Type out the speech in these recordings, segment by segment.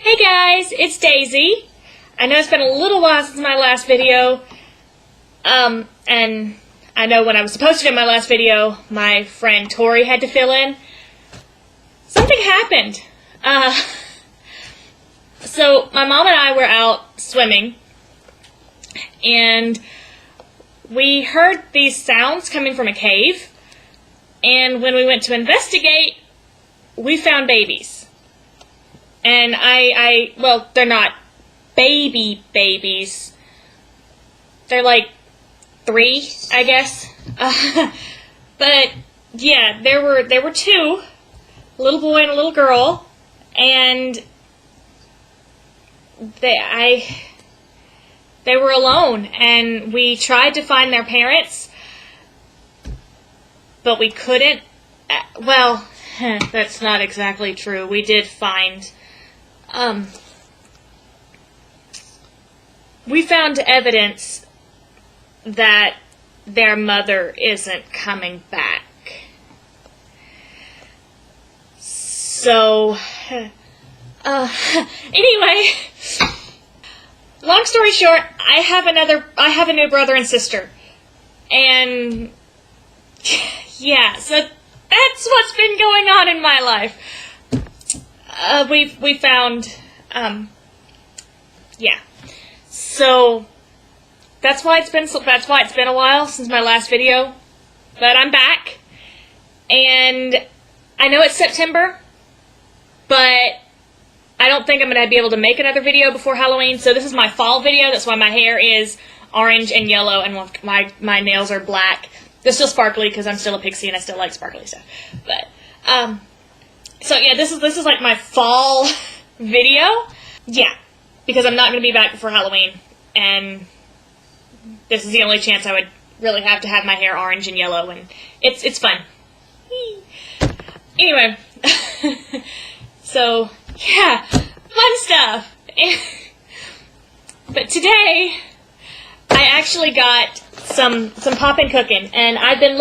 Hey guys, it's Daisy. I know it's been a little while since my last video, and I know when I was supposed to do my last video, my friend Tori had to fill in. Something happened. So my mom and I were out swimming, and we heard these sounds coming from a cave, and when we went to investigate, we found babies. And well, they're not babies. They're like 3, I guess. But yeah, there were 2, a little boy and a little girl, and they were alone, and we tried to find their parents, but we couldn't. Well, that's not exactly true. We did find, we found evidence that their mother isn't coming back. So, anyway, long story short, I have a new brother and sister. And, yeah, so that's what's been going on in my life. We found, yeah. So that's why it's been a while since my last video. But I'm back, and I know it's September, but I don't think I'm gonna be able to make another video before Halloween. So this is my fall video. That's why my hair is orange and yellow, and my nails are black. They're still sparkly because I'm still a pixie and I still like sparkly stuff. But so yeah, this is like my fall video. Yeah, because I'm not going to be back before Halloween, and this is the only chance I would really have to have my hair orange and yellow, and it's fun. Anyway, so yeah, fun stuff. But today I actually got some Poppin Cookin, and I've been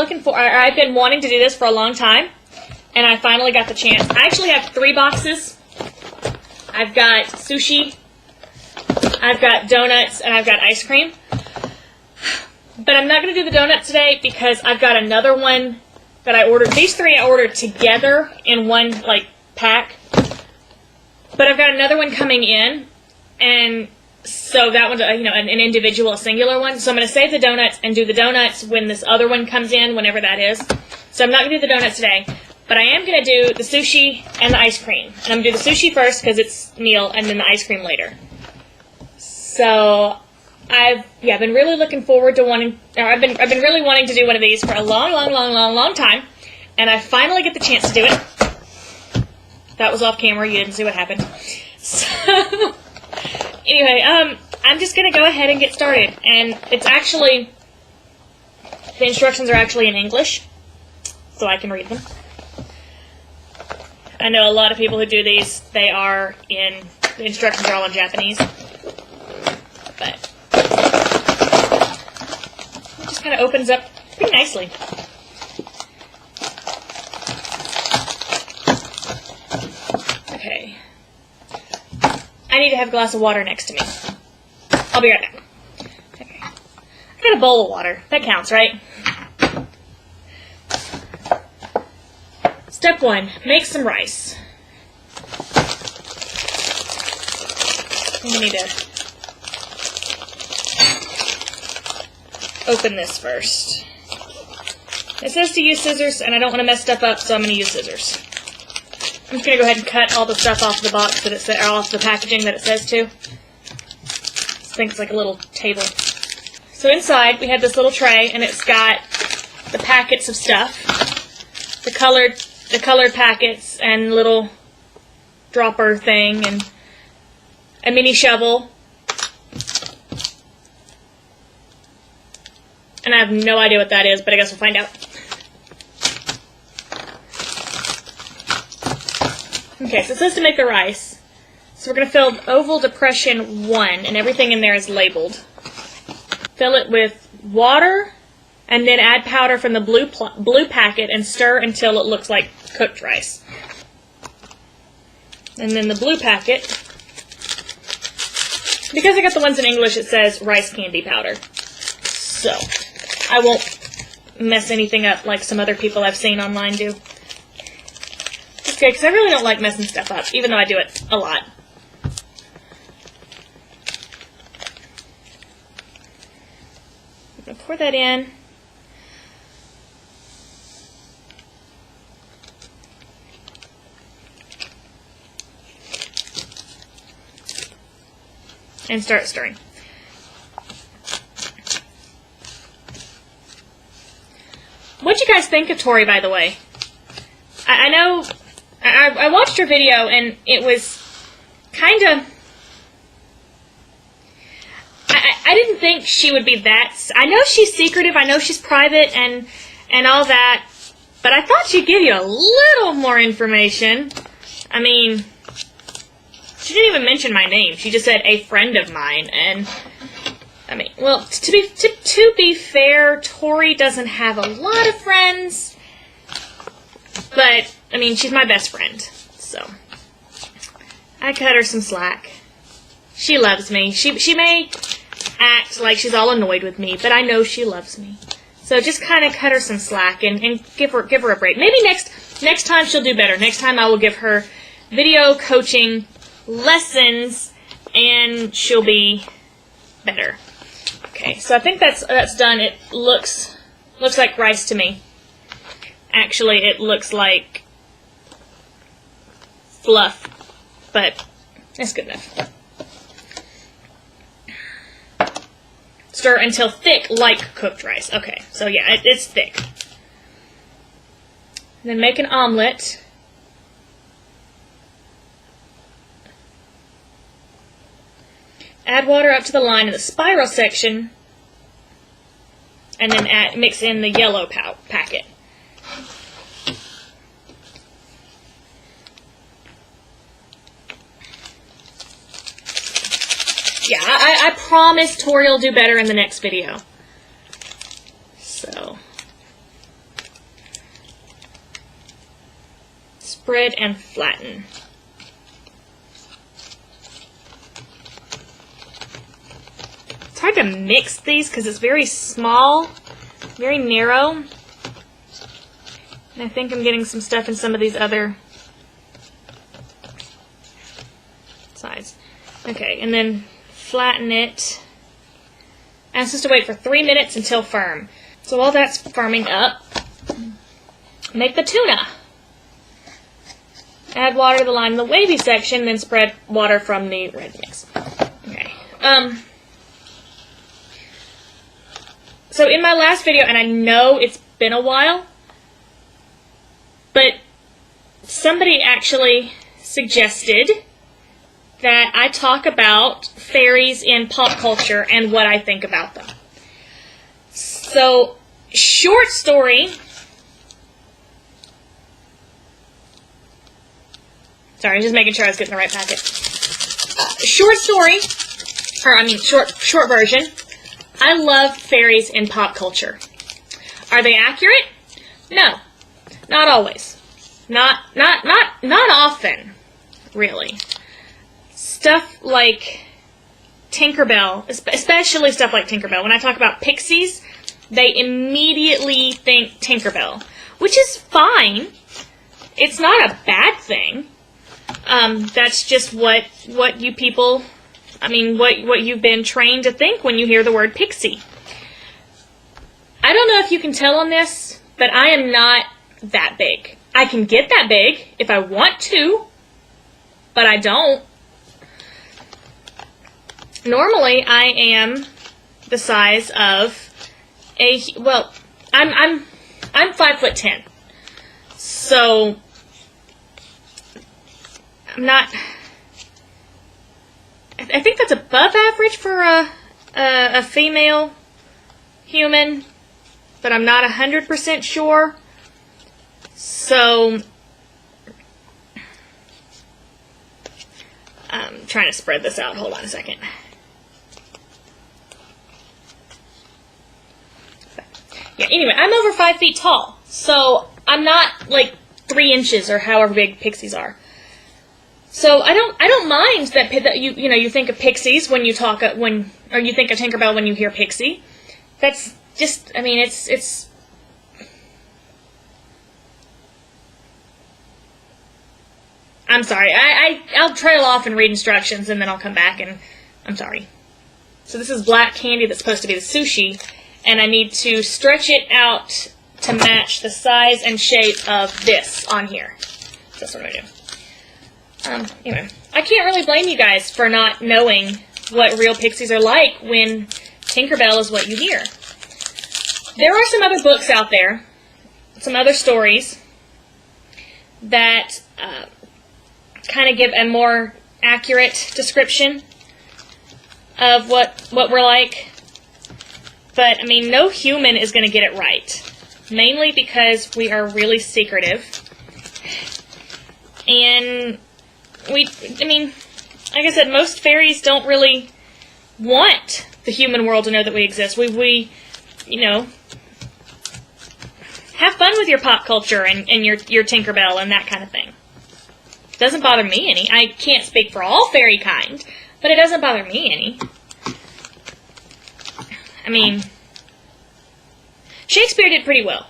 wanting to do this for a long time, and I finally got the chance. I actually have 3 boxes. I've got sushi, I've got donuts, and I've got ice cream. But I'm not going to do the donuts today because I've got another one that I ordered. These 3 I ordered together in one pack. But I've got another one coming in, and so that one's an individual, a singular one. So I'm going to save the donuts and do the donuts when this other one comes in, whenever that is. So I'm not going to do the donuts today, but I am going to do the sushi and the ice cream. And I'm going to do the sushi first because it's meal, and then the ice cream later. So I've been really looking forward to I've been really wanting to do one of these for a long time, and I finally get the chance to do it. That was off camera. You didn't see what happened. So anyway, I'm just going to go ahead and get started. And the instructions are actually in English, so I can read them. I know a lot of people who do these, the instructions are all in Japanese. But it just kind of opens up pretty nicely. Okay. I need to have a glass of water next to me. I'll be right back. Okay. I got a bowl of water. That counts, right? Step 1, make some rice. We need to open this first. It says to use scissors, and I don't want to mess stuff up, so I'm going to use scissors. I'm just going to go ahead and cut all the stuff off the box or off the packaging that it says to. I think it's like a little table. So inside we have this little tray, and it's got the packets of stuff, the colored packets, and little dropper thing, and a mini shovel. And I have no idea what that is, but I guess we'll find out. Okay, so it says to make the rice. So we're going to fill oval depression 1, and everything in there is labeled. Fill it with water, and then add powder from the blue packet and stir until it looks like cooked rice. And then the blue packet Because I got the ones in English, it says rice candy powder. So, I won't mess anything up like some other people I've seen online do. It's good, because I really don't like messing stuff up, even though I do it a lot. I'm going to pour that in. And start stirring. What'd you guys think of Tori, by the way? I know, I watched her video, and it was kind of, I didn't think she would be that, I know she's secretive, I know she's private, and all that, but I thought she'd give you a little more information. I mean, she didn't even mention my name. She just said a friend of mine, and I mean, well, to be fair, Tori doesn't have a lot of friends, but I mean, she's my best friend, so I cut her some slack. She loves me. She may act like she's all annoyed with me, but I know she loves me. So just kind of cut her some slack and give her a break. Maybe next time she'll do better. Next time I will give her video coaching lessons, and she'll be better. Okay, so I think that's done. It looks like rice to me. Actually, it looks like fluff, but that's good enough. Stir until thick, like cooked rice. Okay, so yeah, it's thick. And then make an omelet. Add water up to the line in the spiral section, and then mix in the yellow packet. Yeah, I promise Tori will do better in the next video. So, spread and flatten. It's hard to mix these because it's very small, very narrow. And I think I'm getting some stuff in some of these other sides. Okay, and then flatten it. And it's supposed to wait for 3 minutes until firm. So while that's firming up, make the tuna. Add water to the line in the wavy section, then spread water from the red mix. Okay. So in my last video, and I know it's been a while, but somebody actually suggested that I talk about fairies in pop culture and what I think about them. So, short story. Sorry, I'm just making sure I was getting the right packet. Short story, or I mean short version. I love fairies in pop culture. Are they accurate? No, not always. Not often, really. Stuff like Tinkerbell, especially stuff like Tinkerbell. When I talk about pixies, they immediately think Tinkerbell, which is fine. It's not a bad thing. That's just what you people, I mean, what you've been trained to think when you hear the word pixie. I don't know if you can tell on this, but I am not that big. I can get that big if I want to, but I don't. Normally, I am the size of a, well, I'm 5'10", so I'm not. I think that's above average for a female human, but I'm not 100% sure. So I'm trying to spread this out. Hold on a second. Yeah, anyway, I'm over 5 feet tall, so I'm not like 3 inches or however big pixies are. So I don't mind that you think of pixies when you talk or you think of Tinkerbell when you hear pixie. That's just, I mean, it's I'm sorry. I'll trail off and read instructions, and then I'll come back, and I'm sorry. So this is black candy that's supposed to be the sushi, and I need to stretch it out to match the size and shape of this on here. So that's what I'm going to do. Anyway, I can't really blame you guys for not knowing what real pixies are like when Tinkerbell is what you hear. There are some other books out there, some other stories that kind of give a more accurate description of what we're like. But, I mean, no human is going to get it right. Mainly because we are really secretive. And I mean, like I said, most fairies don't really want the human world to know that we exist. We you know, have fun with your pop culture and your Tinkerbell and that kind of thing. It doesn't bother me any. I can't speak for all fairy kind, but it doesn't bother me any. I mean, Shakespeare did pretty well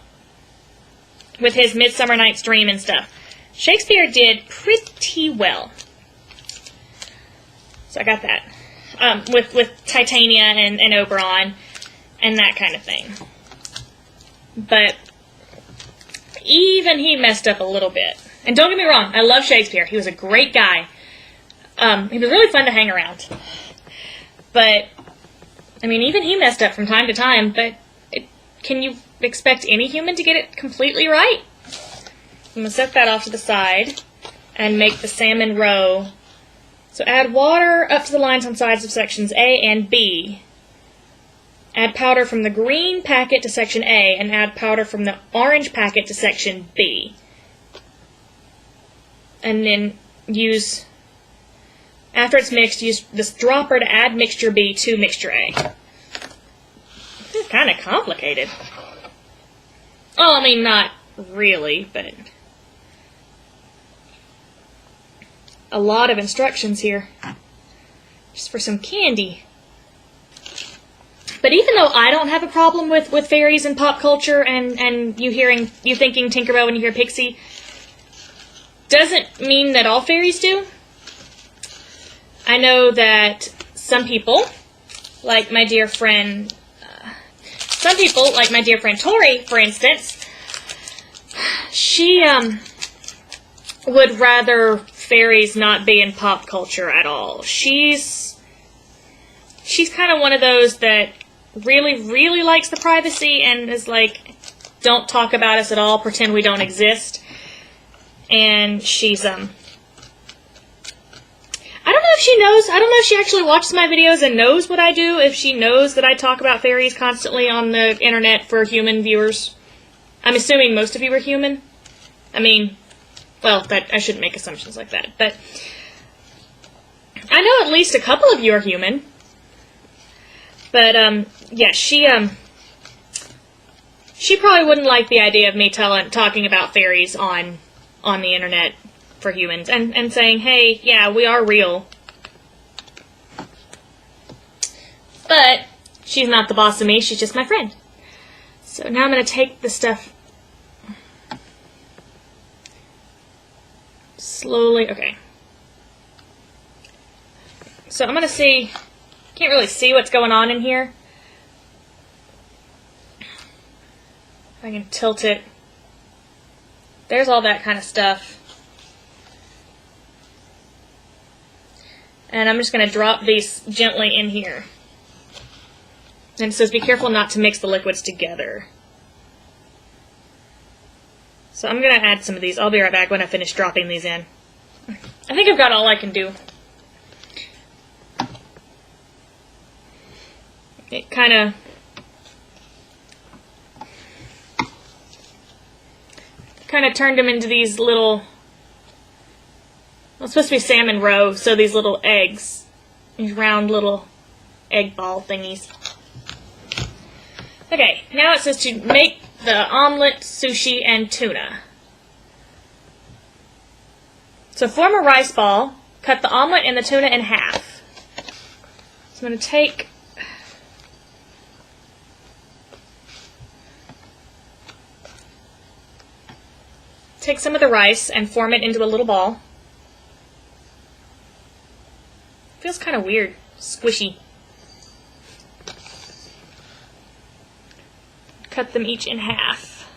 with his Midsummer Night's Dream and stuff. Shakespeare did pretty well. So I got that. With Titania and Oberon and that kind of thing. But even he messed up a little bit. And don't get me wrong, I love Shakespeare. He was a great guy. He was really fun to hang around. But, I mean, even he messed up from time to time, but can you expect any human to get it completely right? I'm going to set that off to the side and make the salmon roe. So add water up to the lines on sides of sections A and B. Add powder from the green packet to section A and add powder from the orange packet to section B. And then after it's mixed, use this dropper to add mixture B to mixture A. It's kind of complicated. Oh, I mean, not really, but a lot of instructions here just for some candy. But even though I don't have a problem with fairies and pop culture and you thinking Tinkerbell when you hear Pixie, doesn't mean that all fairies do. I know that some people, like my dear friend Tori, for instance, she would rather fairies not be in pop culture at all. She's kind of one of those that really, really likes the privacy and is like, don't talk about us at all, pretend we don't exist. And she's, I don't know if she knows, I don't know if she actually watches my videos and knows what I do, if she knows that I talk about fairies constantly on the internet for human viewers. I'm assuming most of you are human. I mean, well, I shouldn't make assumptions like that, but I know at least a couple of you are human. But, yeah, she probably wouldn't like the idea of me talking about fairies on the internet for humans and saying, hey, yeah, we are real. But she's not the boss of me, she's just my friend. So now I'm going to take the stuff slowly. Okay. So I'm going to see, can't really see what's going on in here. If I can tilt it. There's all that kind of stuff. And I'm just going to drop these gently in here. And it says be careful not to mix the liquids together. So I'm going to add some of these. I'll be right back when I finish dropping these in. I think I've got all I can do. It kind of turned them into these little, well, it's supposed to be salmon roe, so these little eggs, these round little egg ball thingies. Okay, now it says to make the omelet, sushi, and tuna. So form a rice ball. Cut the omelet and the tuna in half. So I'm going to take some of the rice and form it into a little ball. Feels kind of weird, squishy. Cut them each in half.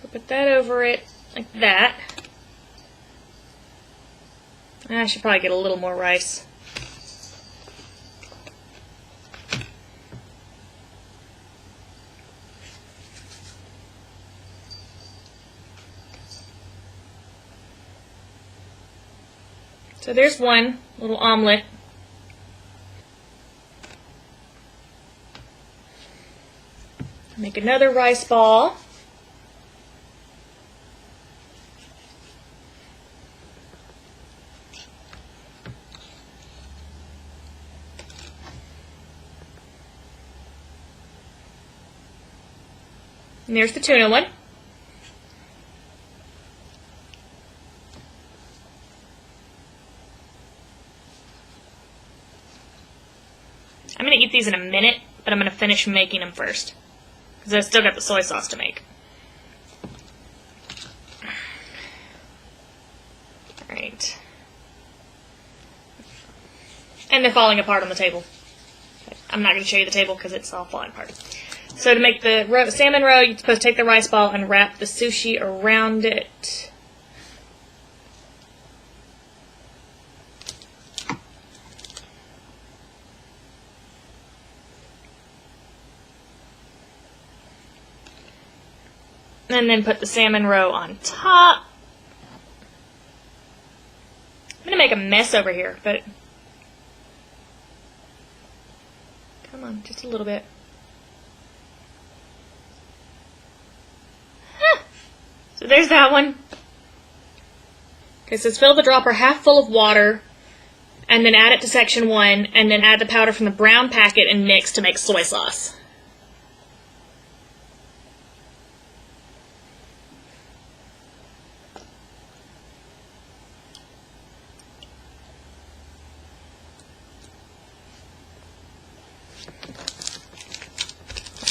So put that over it like that. I should probably get a little more rice. So there's one little omelet. Make another rice ball. And there's the tuna one. I'm going to eat these in a minute, but I'm going to finish making them first, because I still got the soy sauce to make. Alright. And they're falling apart on the table. I'm not going to show you the table because it's all falling apart. So to make the salmon roe, you're supposed to take the rice ball and wrap the sushi around it. And then put the salmon roe on top. I'm going to make a mess over here, but come on, just a little bit. Huh. So there's that one. Okay, so fill the dropper half full of water, and then add it to section 1, and then add the powder from the brown packet and mix to make soy sauce.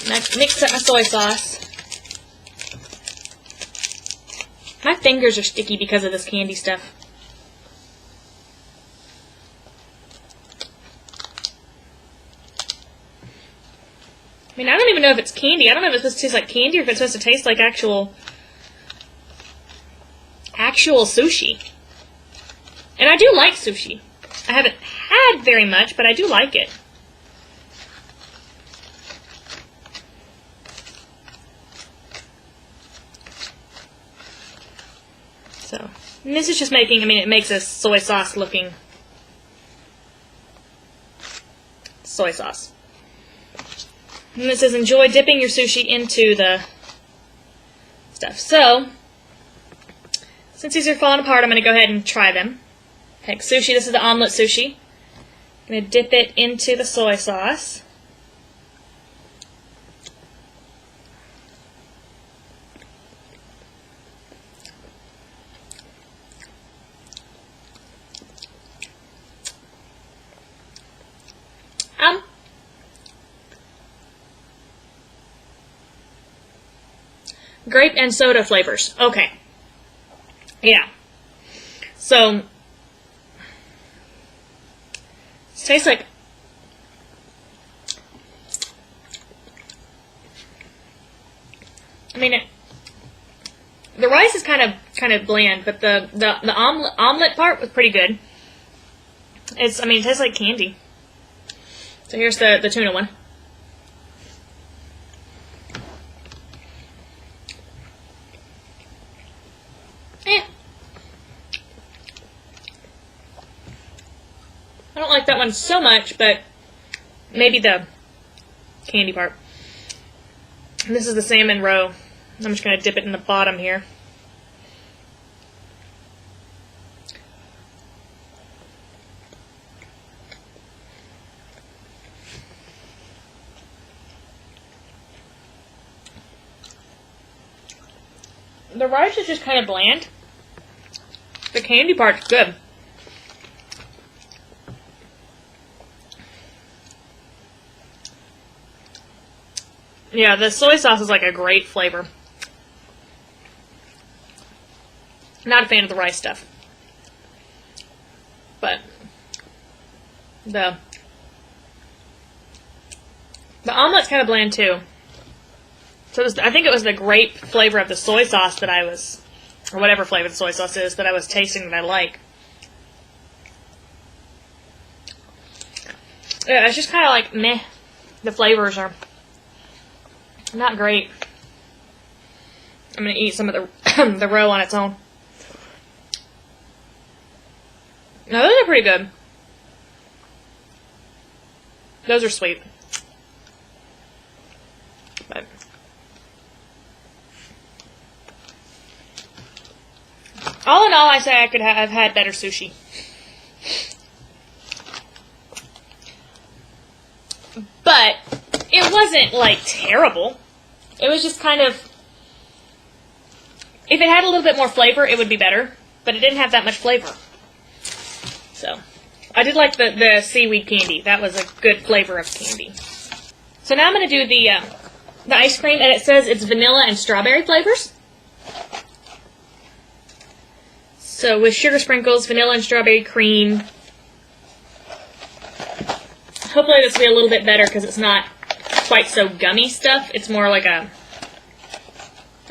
Next, mix up my soy sauce. My fingers are sticky because of this candy stuff. I mean, I don't even know if it's candy. I don't know if it's supposed to taste like candy or if it's supposed to taste like actual sushi. And I do like sushi. I haven't had very much, but I do like it. So, and this is just making, I mean, it makes a soy sauce looking soy sauce. And this says, enjoy dipping your sushi into the stuff. So, since these are falling apart, I'm going to go ahead and try them. Take sushi, this is the omelet sushi. I'm going to dip it into the soy sauce. Grape and soda flavors. Okay. Yeah. So, it tastes like, I mean, the rice is kind of bland, but the omelet part was pretty good. I mean, it tastes like candy. So here's the tuna one. I don't like that one so much, but maybe the candy part. And this is the salmon roe. I'm just going to dip it in the bottom here. The rice is just kind of bland. The candy part's good. Yeah, the soy sauce is like a great flavor. Not a fan of the rice stuff. But the omelet's kind of bland too. So I think it was the grape flavor of the soy sauce that I was, or whatever flavor the soy sauce is, that I was tasting that I like. Yeah, it's just kind of like meh. The flavors are not great. I'm going to eat some of the the roe on its own. No, those are pretty good. Those are sweet. But all in all, I say I could have had better sushi. But it wasn't, like, terrible. It was just kind of... If it had a little bit more flavor, it would be better. But it didn't have that much flavor. So, I did like the seaweed candy. That was a good flavor of candy. So now I'm going to do the ice cream, and it says it's vanilla and strawberry flavors. So with sugar sprinkles, vanilla and strawberry cream. Hopefully this will be a little bit better because it's not quite so gummy stuff. It's more like a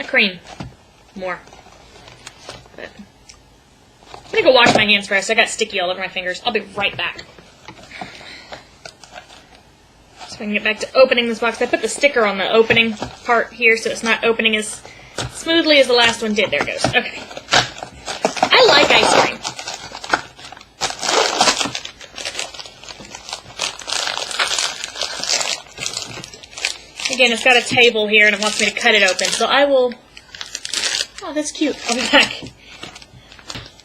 cream. More. But I'm going to go wash my hands first. I got sticky all over my fingers. I'll be right back. So I can get back to opening this box. I put the sticker on the opening part here so it's not opening as smoothly as the last one did. There it goes. Okay. I like ice cream. Again, it's got a table here and it wants me to cut it open. So I will... Oh, that's cute. I'll be back.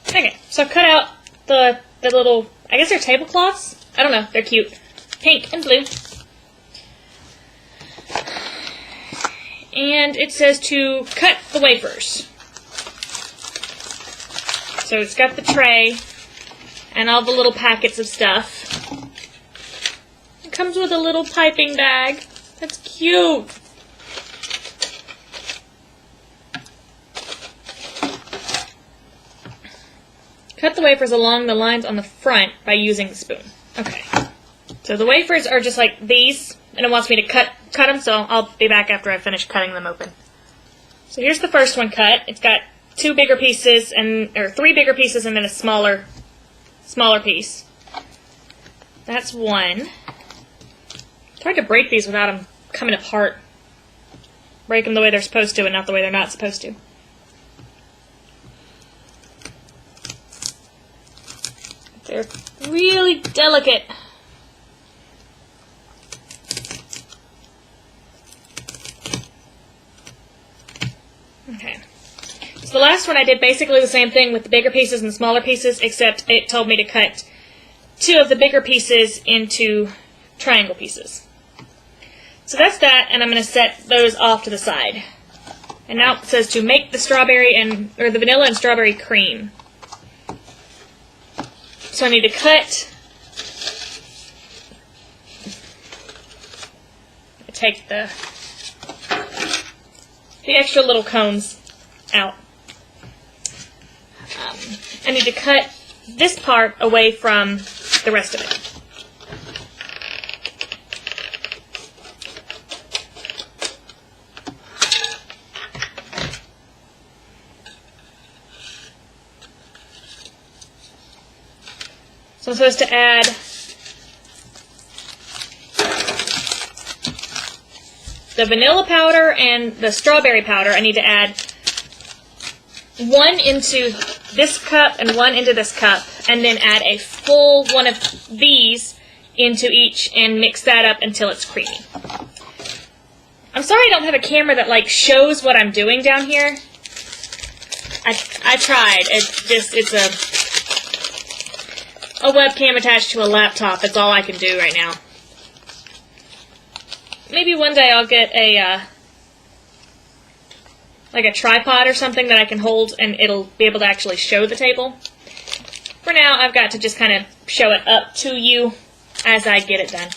Okay, so I've cut out the little... I guess they're tablecloths? I don't know. They're cute. Pink and blue. And it says to cut the wafers. So it's got the tray and all the little packets of stuff. It comes with a little piping bag. That's cute. Cut the wafers along the lines on the front by using the spoon. Okay. So the wafers are just like these, and it wants me to cut them, so I'll be back after I finish cutting them open. So here's the first one cut. It's got three bigger pieces and then a smaller piece. That's one. It's hard to break these without them coming apart. Break them the way they're supposed to and not the way they're not supposed to. They're really delicate. Okay. So the last one I did basically the same thing with the bigger pieces and the smaller pieces, except it told me to cut two of the bigger pieces into triangle pieces. So that's that, and I'm going to set those off to the side. And now it says to make the the vanilla and strawberry cream. So I need to cut. Take the extra little cones out. I need to cut this part away from the rest of it. So I'm supposed to add the vanilla powder and the strawberry powder. I need to add one into this cup and one into this cup, and then add a full one of these into each and mix that up until it's creamy. I'm sorry I don't have a camera that like shows what I'm doing down here. I tried. It's a webcam attached to a laptop. That's all I can do right now. Maybe one day I'll get like a tripod or something that I can hold and it'll be able to actually show the table. For now, I've got to just kind of show it up to you as I get it done.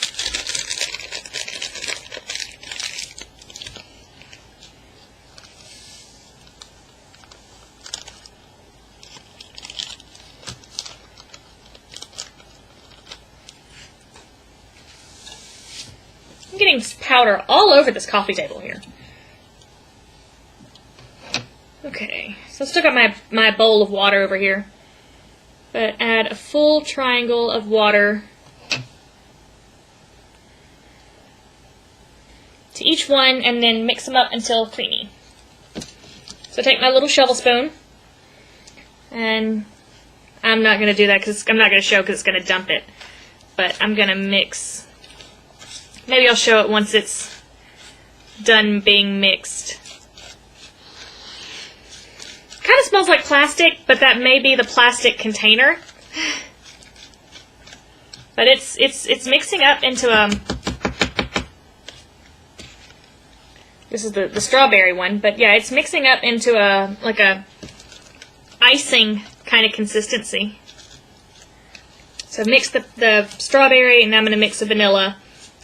I'm getting powder all over this coffee table here. Okay, so I've still got my bowl of water over here. But add a full triangle of water to each one and then mix them up until creamy. So take my little shovel spoon, and I'm not going to do that because I'm not going to show because it's going to dump it. But I'm going to mix. Maybe I'll show it once it's done being mixed. Kind of smells like plastic, but that may be the plastic container. But it's mixing up into this is the strawberry one, but yeah, it's mixing up into a like a icing kind of consistency. So mix the strawberry, and I'm going to mix the vanilla.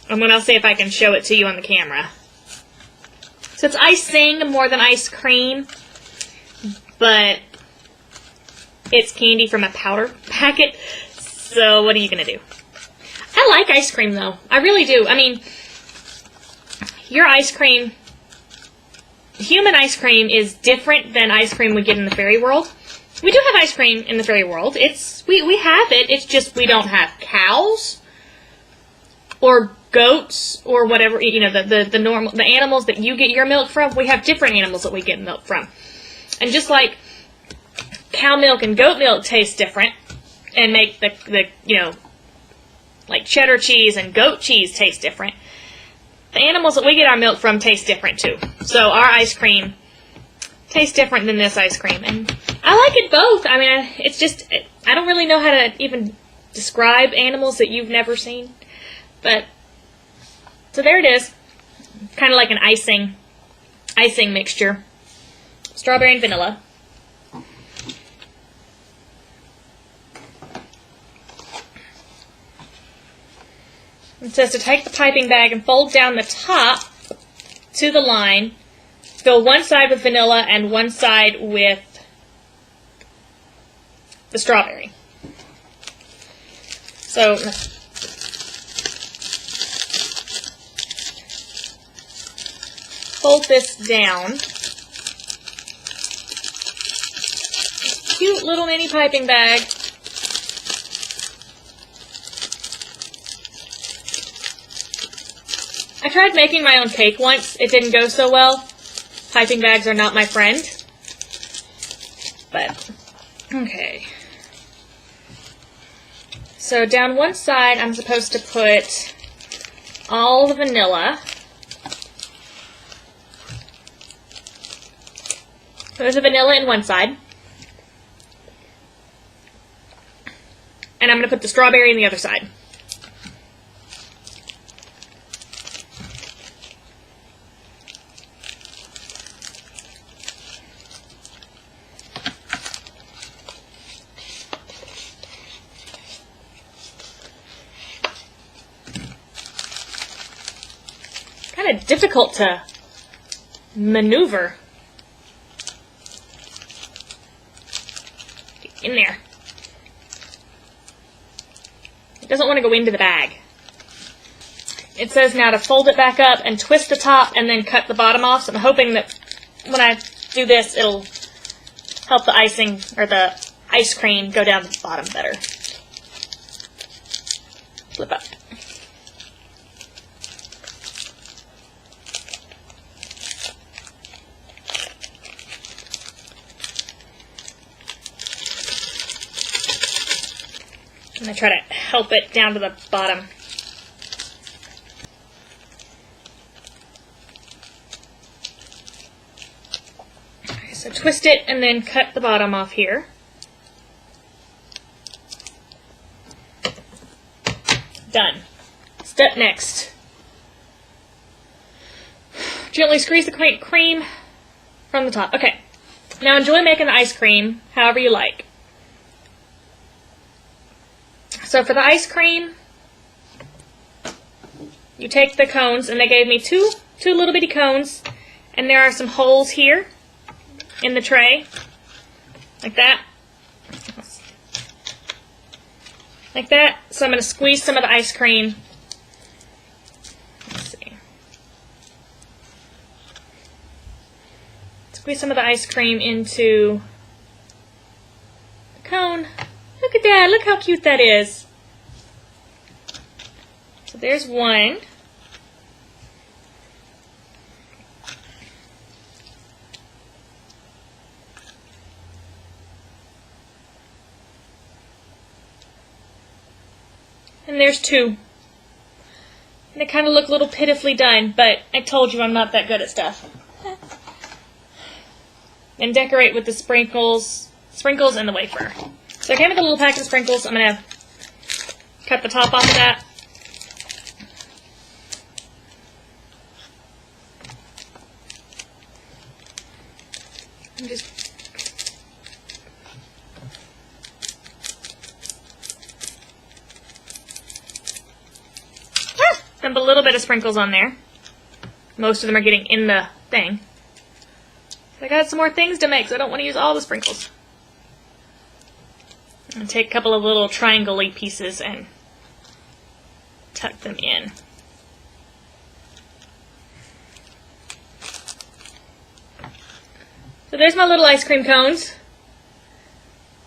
And then I'll see if I can show it to you on the camera. So it's icing more than ice cream. But it's candy from a powder packet, so what are you going to do? I like ice cream, though. I really do. I mean, your ice cream, human ice cream is different than ice cream we get in the fairy world. We do have ice cream in the fairy world. We have it, it's just we don't have cows or goats or whatever, you know, the animals that you get your milk from. We have different animals that we get milk from. And just like cow milk and goat milk taste different and make the you know, like cheddar cheese and goat cheese taste different, the animals that we get our milk from taste different too. So our ice cream tastes different than this ice cream. And I like it both. I mean, it's just, I don't really know how to even describe animals that you've never seen. But, so there it is. Kind of like an icing mixture. Strawberry and vanilla. It says to take the piping bag and fold down the top to the line. Fill one side with vanilla and one side with the strawberry. So fold this down. Cute little mini piping bag. I tried making my own cake once. It didn't go so well. Piping bags are not my friend. But, okay. So down one side, I'm supposed to put all the vanilla. There's the vanilla in one side. And I'm going to put the strawberry in the other side. Kind of difficult to maneuver. Get in there. It doesn't want to go into the bag. It says now to fold it back up and twist the top and then cut the bottom off. So I'm hoping that when I do this, it'll help the icing or the ice cream go down the bottom better. Flip up. I'm going to try to help it down to the bottom. Okay, so twist it and then cut the bottom off here. Done. Step next. Gently squeeze the cream From the top. Okay. Now enjoy making the ice cream however you like. So for the ice cream, you take the cones, and they gave me two little bitty cones, and there are some holes here in the tray, like that. Like that. So I'm going to squeeze some of the ice cream. Let's see. Squeeze some of the ice cream into the cone. Look at that. Look how cute that is. So there's one. And there's two. And they kind of look a little pitifully done, but I told you I'm not that good at stuff. And decorate with the sprinkles and the wafer. So I came with a little packet of sprinkles. I'm going to cut the top off of that. And just dump a little bit of sprinkles on there. Most of them are getting in the thing. I got some more things to make, so I don't want to use all the sprinkles. And take a couple of little triangle-y pieces and tuck them in. So there's my little ice cream cones.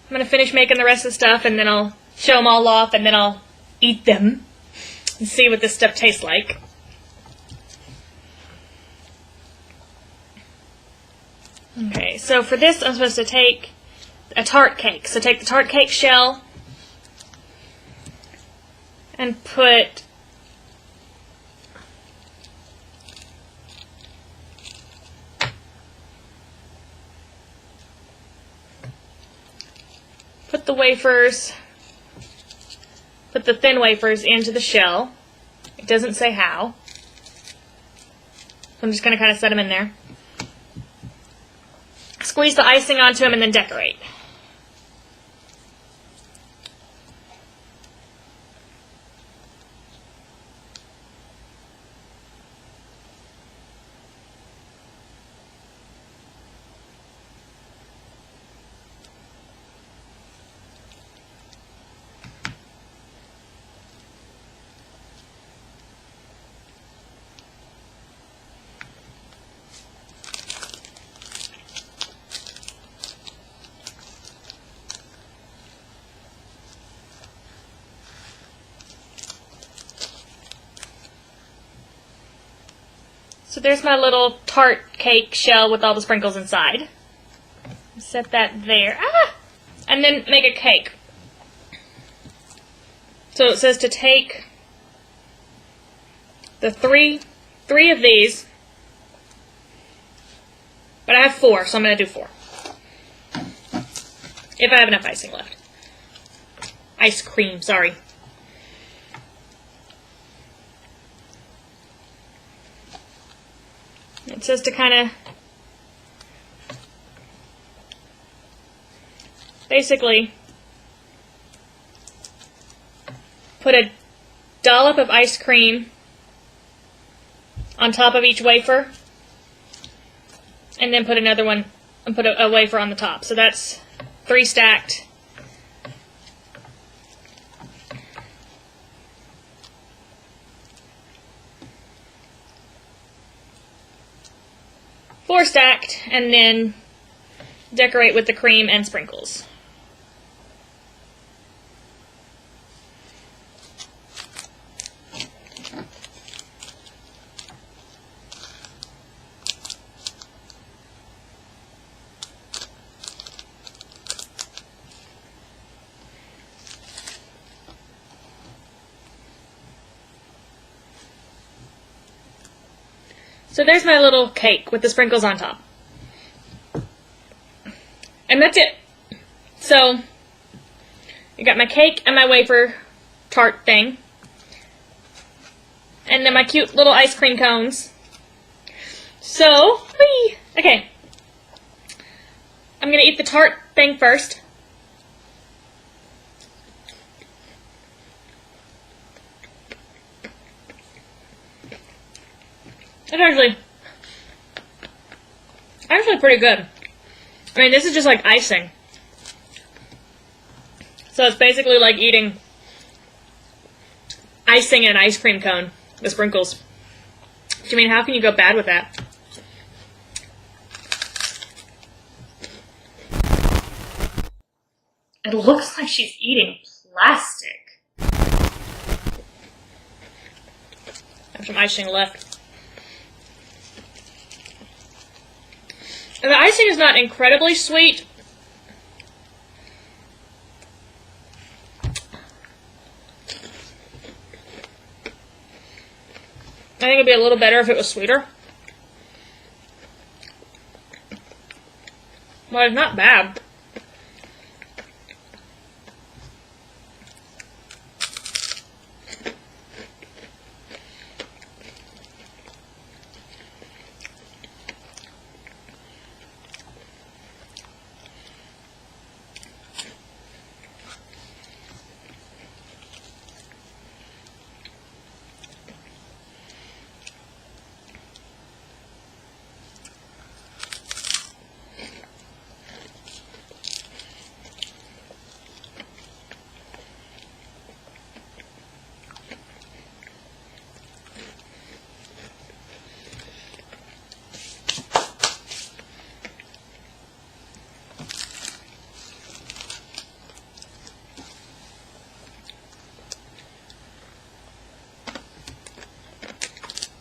I'm going to finish making the rest of the stuff, and then I'll show them all off, and then I'll eat them and see what this stuff tastes like. Okay, so for this I'm supposed to take a tart cake. So take the tart cake shell and put the wafers, put the thin wafers into the shell. It doesn't say how. So I'm just going to kind of set them in there. Squeeze the icing onto them and then decorate. So there's my little tart cake shell with all the sprinkles inside. Set that there. And then make a cake. So it says to take the three of these, but I have 4, so I'm going to do 4. If I have enough icing left. Ice cream, sorry. It says to kind of basically put a dollop of ice cream on top of each wafer, and then put another one and put a wafer on the top. So that's 3 stacked. Four stacked, and then decorate with the cream and sprinkles. So there's my little cake with the sprinkles on top. And that's it. So I got my cake and my wafer tart thing. And then my cute little ice cream cones. So, whee! Okay. I'm going to eat the tart thing first. It's actually pretty good. I mean, this is just like icing. So it's basically like eating icing in an ice cream cone with sprinkles. I mean, how can you go bad with that? It looks like she's eating plastic. I have some icing left. And the icing is not incredibly sweet. I think it'd be a little better if it was sweeter. But it's not bad.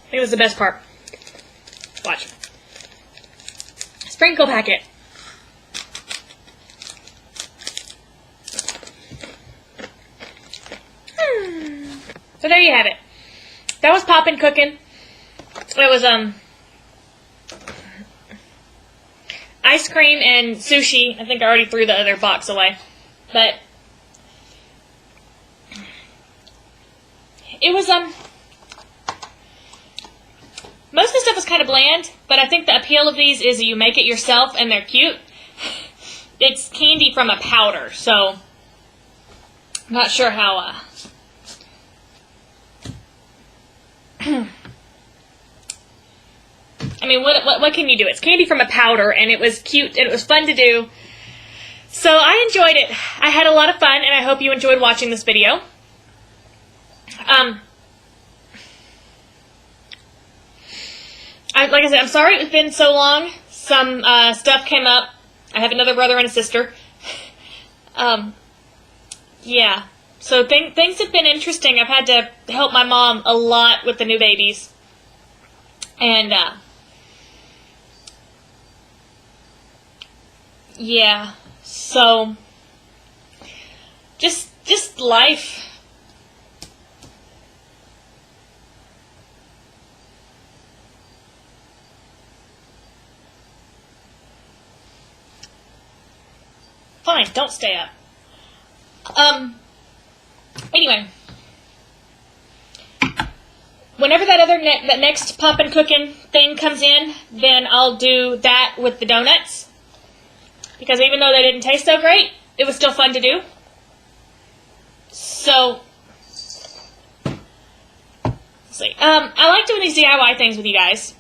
I think that's the best part. Watch. Sprinkle packet. So there you have it. That was Poppin Cookin. It was ice cream and sushi. I think I already threw the other box away. But it was most of the stuff was kind of bland, but I think the appeal of these is you make it yourself and they're cute. It's candy from a powder, so I'm not sure how I mean, what can you do? It's candy from a powder, and it was cute, and it was fun to do. So I enjoyed it. I had a lot of fun, and I hope you enjoyed watching this video. Like I said, I'm sorry it's been so long. Some stuff came up. I have another brother and a sister. Yeah. So things have been interesting. I've had to help my mom a lot with the new babies. And, yeah. So, just life. Fine, don't stay up. Anyway. Whenever that next Poppin Cookin thing comes in, then I'll do that with the donuts. Because even though they didn't taste so great, it was still fun to do. So, let's see. I like doing these DIY things with you guys.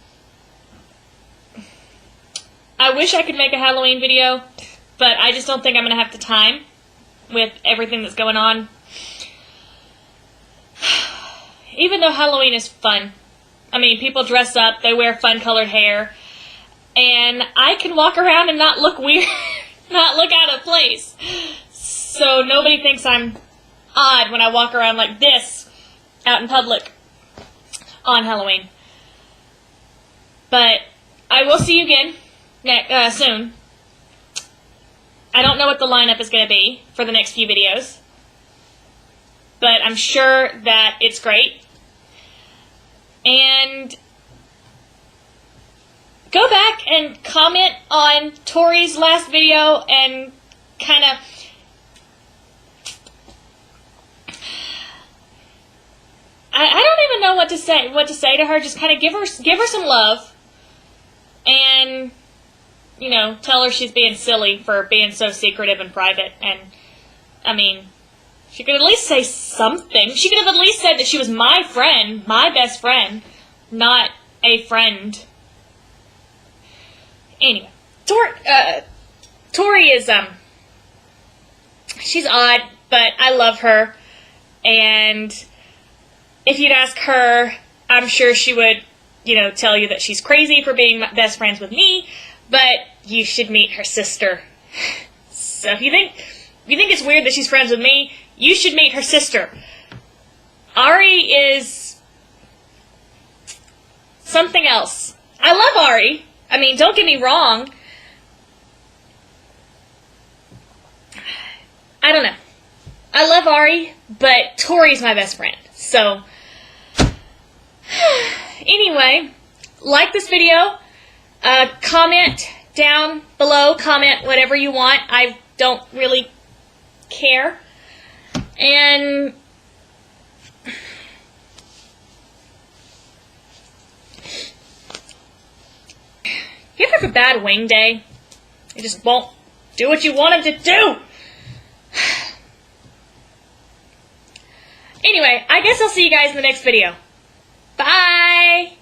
I wish I could make a Halloween video, but I just don't think I'm going to have the time with everything that's going on. Even though Halloween is fun. I mean, people dress up, they wear fun-colored hair, and I can walk around and not look weird, not look out of place. So nobody thinks I'm odd when I walk around like this out in public on Halloween. But I will see you again soon. I don't know what the lineup is going to be for the next few videos, but I'm sure that it's great. And go back and comment on Tori's last video and kind of I don't even know what to say to her. Just kind of give her some love and you know, tell her she's being silly for being so secretive and private. And, I mean, she could at least say something. She could have at least said that she was my friend, my best friend, not a friend. Anyway, Tori is, she's odd, but I love her. And if you'd ask her, I'm sure she would, you know, tell you that she's crazy for being best friends with me, but you should meet her sister. So if you think it's weird that she's friends with me, you should meet her sister. Ari is something else. I love Ari. I mean, don't get me wrong. I don't know. I love Ari, but Tori's my best friend. So, anyway, like this video, comment down below, comment whatever you want. I don't really care. And you ever have a bad wing day? You just won't do what you want him to do. Anyway, I guess I'll see you guys in the next video. Bye!